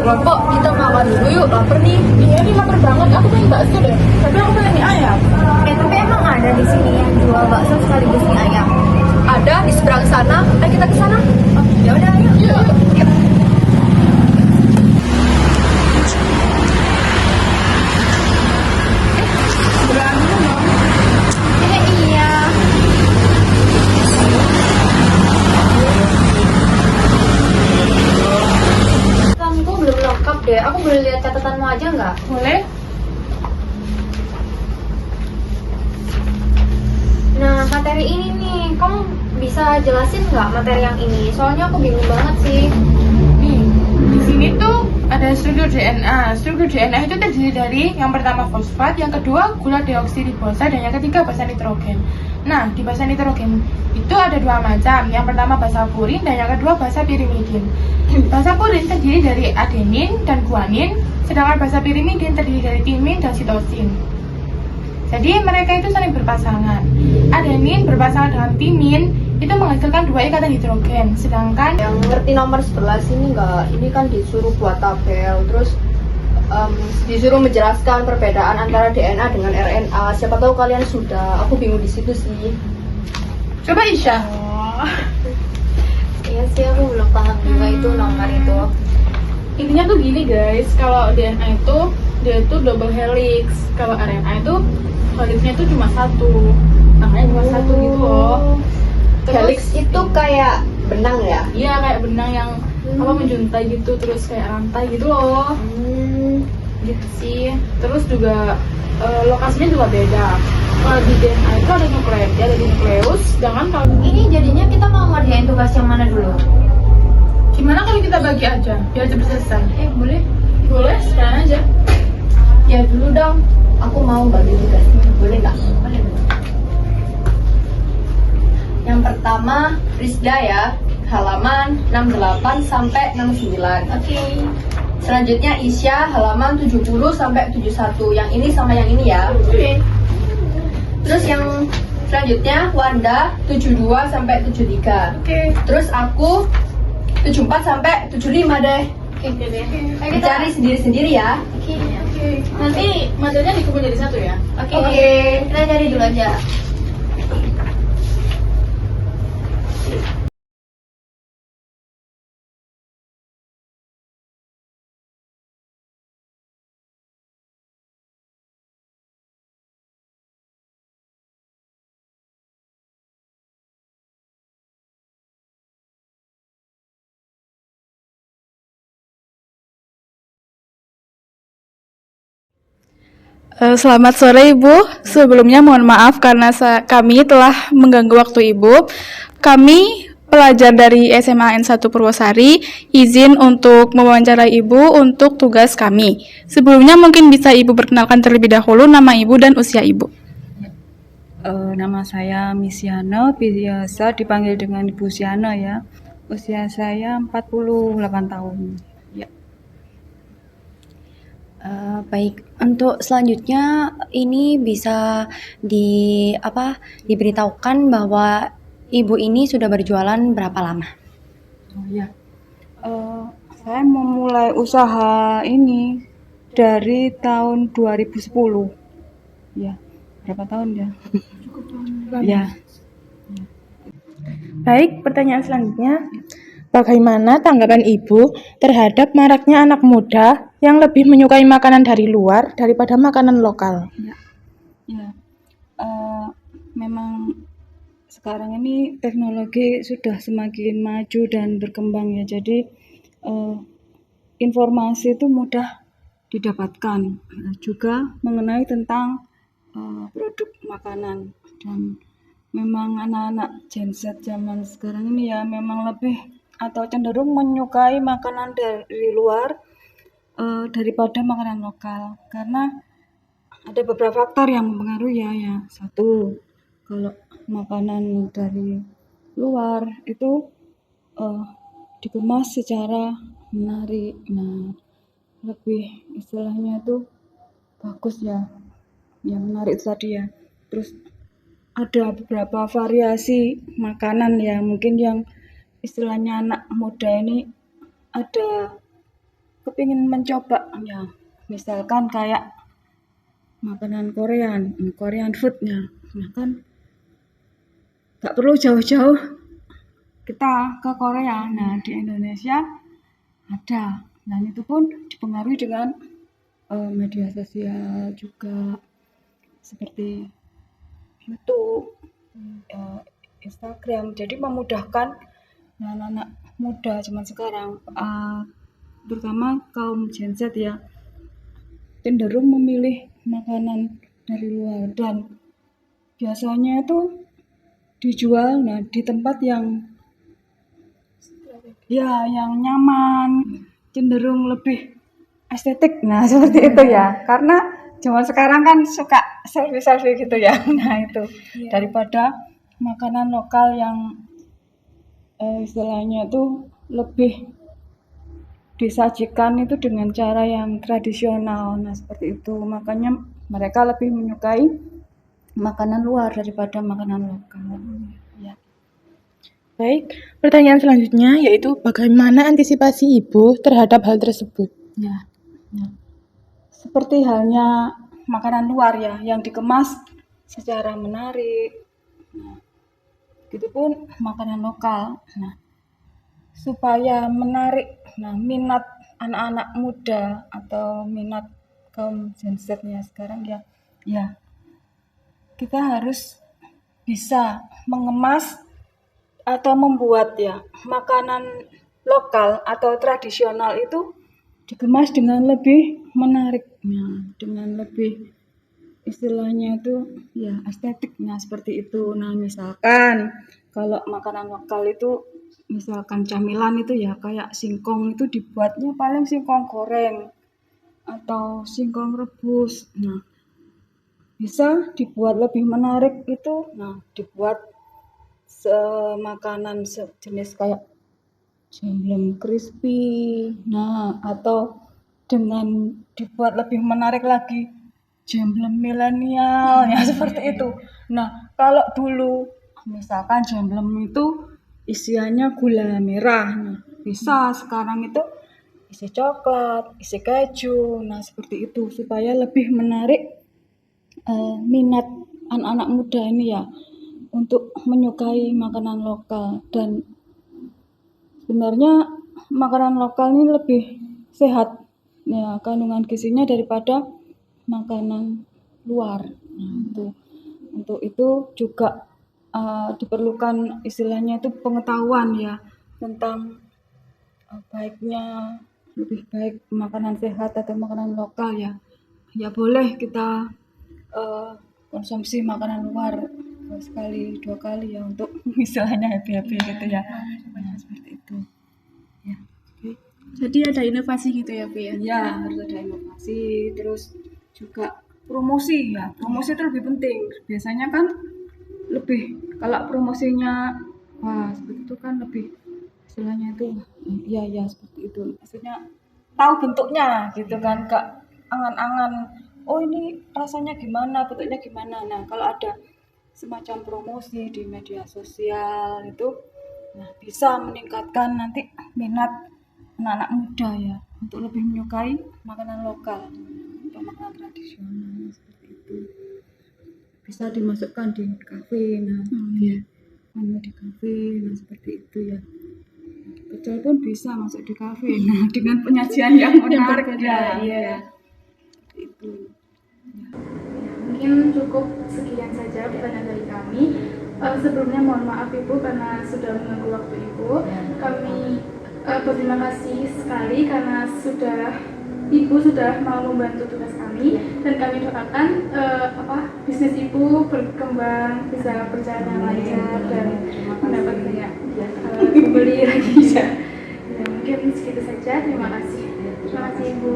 Pok, kita makan dulu yuk, lapar nih. Iya ini lapar banget, aku pengen bakso deh. Tapi aku pengen mie ayam. Tapi emang ada di sini yang jual bakso sekaligus mie ayam. Ada di seberang sana, ayo kita ke sana. Ya udah, ayo. Yuk. Iya. Kamu belum lengkap deh. Aku boleh lihat catatanmu aja nggak? Boleh? Nah, materi ini nih, kamu bisa jelasin nggak materi yang ini? Soalnya aku bingung banget sih. Nih, di sini tuh ada struktur DNA. Struktur DNA itu terdiri dari yang pertama fosfat, yang kedua gula deoksiribosa, dan yang ketiga basa nitrogen. Nah, di basa nitrogen itu ada dua macam. Yang pertama basa purin dan yang kedua basa pirimidin. Basa purin terdiri dari adenin dan guanin, sedangkan basa pirimidin terdiri dari timin dan sitosin. Jadi mereka itu saling berpasangan. Adenin berpasangan dengan timin itu menghasilkan dua ikatan hidrogen, sedangkan Yang ngerti nomor 11 ini enggak? Ini kan disuruh buat tabel, terus disuruh menjelaskan perbedaan antara DNA dengan RNA. Siapa tahu kalian sudah, aku bingung di situ sih. coba Isya. Iya sih, aku belum paham juga itu nomor itu. Intinya tuh gini guys, kalau DNA itu dia itu double helix, kalau RNA itu helixnya itu cuma satu, makanya cuma satu gitu loh. Helix itu kayak benang ya? Iya kayak benang yang apa menjuntai gitu, terus kayak rantai gitu loh. Gitu sih. Terus juga lokasinya juga beda. Kalau di DNA itu ada nukleus, ada di nukleus. Sedangkan kalau Ini jadinya kita mau ngerjain tugas yang mana dulu? gimana kalau kita bagi aja biar cepet selesai? Boleh? Boleh, sekarang aja. Ya dulu dong, aku mau bagi tugasnya. Boleh nggak? Boleh. Yang pertama, Rizda ya, halaman 68 sampai 69. Oke. Selanjutnya Isya, halaman 70 sampai 71. Yang ini sama yang ini ya. Oke. Terus yang selanjutnya Wanda 72 sampai 73. Oke. Terus aku 74 sampai 75 deh. Oke deh. Ayo kita. Dicari sendiri-sendiri ya. Oke. Oke. Nanti materinya dikumpul jadi satu ya. Oke. Oke. Kita cari dulu aja. Selamat sore Ibu. Sebelumnya mohon maaf karena kami telah mengganggu waktu Ibu. Kami pelajar dari SMA N1 Purwosari izin untuk mewawancarai Ibu untuk tugas kami. Sebelumnya mungkin bisa Ibu perkenalkan terlebih dahulu nama Ibu dan usia Ibu. Nama saya Misyana, biasa dipanggil dengan Ibu Siana ya. Usia saya 48 tahun. Ya. Baik, untuk selanjutnya ini bisa diberitahukan bahwa ibu ini sudah berjualan berapa lama? Oh ya. Saya memulai usaha ini dari tahun 2010. Ya. Berapa tahun ya? Ya. Baik, pertanyaan selanjutnya. Bagaimana tanggapan Ibu terhadap maraknya anak muda yang lebih menyukai makanan dari luar daripada makanan lokal? Ya. Memang sekarang ini teknologi sudah semakin maju dan berkembang ya. Jadi informasi itu mudah didapatkan. Juga mengenai tentang produk makanan, dan memang anak-anak Gen Z zaman sekarang ini ya memang lebih atau cenderung menyukai makanan dari luar daripada makanan lokal, karena ada beberapa faktor yang mempengaruhi ya. Satu, kalau makanan dari luar itu dikemas secara menarik, nah lebih istilahnya itu bagus ya, yang menarik itu tadi ya. Terus ada beberapa variasi makanan ya, mungkin yang istilahnya anak muda ini ada kepingin mencoba ya, misalkan kayak makanan Korean foodnya, nah kan nggak perlu jauh-jauh kita ke Korea. Nah di Indonesia ada, dan itu pun dipengaruhi dengan media sosial juga, seperti YouTube, Instagram. Jadi memudahkan anak-anak muda zaman sekarang, terutama kaum Gen Z ya, cenderung memilih makanan dari luar, dan biasanya itu dijual di tempat yang yang nyaman, cenderung lebih estetik. Nah seperti itu ya, karena zaman sekarang kan suka selfie gitu ya. Nah itu daripada makanan lokal yang istilahnya itu lebih disajikan itu dengan cara yang tradisional. Nah seperti itu, makanya mereka lebih menyukai makanan luar daripada makanan lokal. Ya. Baik, pertanyaan selanjutnya yaitu bagaimana antisipasi Ibu terhadap hal tersebut? Ya. Seperti halnya makanan luar ya, yang dikemas secara menarik. Nah, gitu pun makanan lokal. Nah, supaya menarik minat anak-anak muda atau minat kaum Gen Z-nya sekarang ya kita harus bisa mengemas atau membuat ya makanan lokal atau tradisional itu dikemas dengan lebih menarik, dengan lebih istilahnya itu ya estetiknya seperti itu. Nah misalkan kalau makanan lokal itu, misalkan camilan itu ya kayak singkong, itu dibuatnya paling singkong goreng atau singkong rebus. Nah bisa dibuat lebih menarik itu, dibuat makanan sejenis kayak jamblem crispy, atau dengan dibuat lebih menarik lagi jamblem milenial ya seperti itu. Nah kalau dulu misalkan jamblem itu isiannya gula merah, bisa sekarang itu isi coklat, isi keju. Nah seperti itu supaya lebih menarik minat anak-anak muda ini ya untuk menyukai makanan lokal. Dan sebenarnya makanan lokal ini lebih sehat ya kandungan gizinya daripada makanan luar. Nah, untuk itu juga diperlukan istilahnya itu pengetahuan ya tentang baiknya, lebih baik makanan sehat atau makanan lokal ya. Ya boleh kita konsumsi makanan luar sekali 2 kali ya untuk istilahnya happy gitu ya. Nah, seperti itu. Ya. Jadi ada inovasi gitu ya, Bu ya? Ya, harus ada inovasi, terus juga promosi ya. Promosi itu lebih penting. Biasanya kan lebih kalau promosinya seperti itu kan lebih istilahnya itu ya seperti itu. Maksudnya tahu bentuknya gitu kan, gak angan-angan oh ini rasanya gimana, bentuknya gimana. Nah, kalau ada semacam promosi di media sosial itu bisa meningkatkan nanti minat anak-anak muda ya untuk lebih menyukai makanan lokal atau makanan tradisional seperti itu. Bisa dimasukkan di kafe, menu di kafe, seperti itu ya. Pecel pun bisa masuk di kafe, dengan penyajian yang menarik ya. Seperti itu. Mungkin cukup sekian saja pertanyaan dari kami. Sebelumnya mohon maaf Ibu karena sudah mengganggu waktu Ibu. Kami berterima kasih sekali karena Ibu sudah mau membantu tugas kami, dan kami doakan bisnis Ibu berkembang, bisa berjalan dengan lancar dan mendapat banyak pembeli lagi ya. Mungkin segitu saja. Terima kasih Ibu.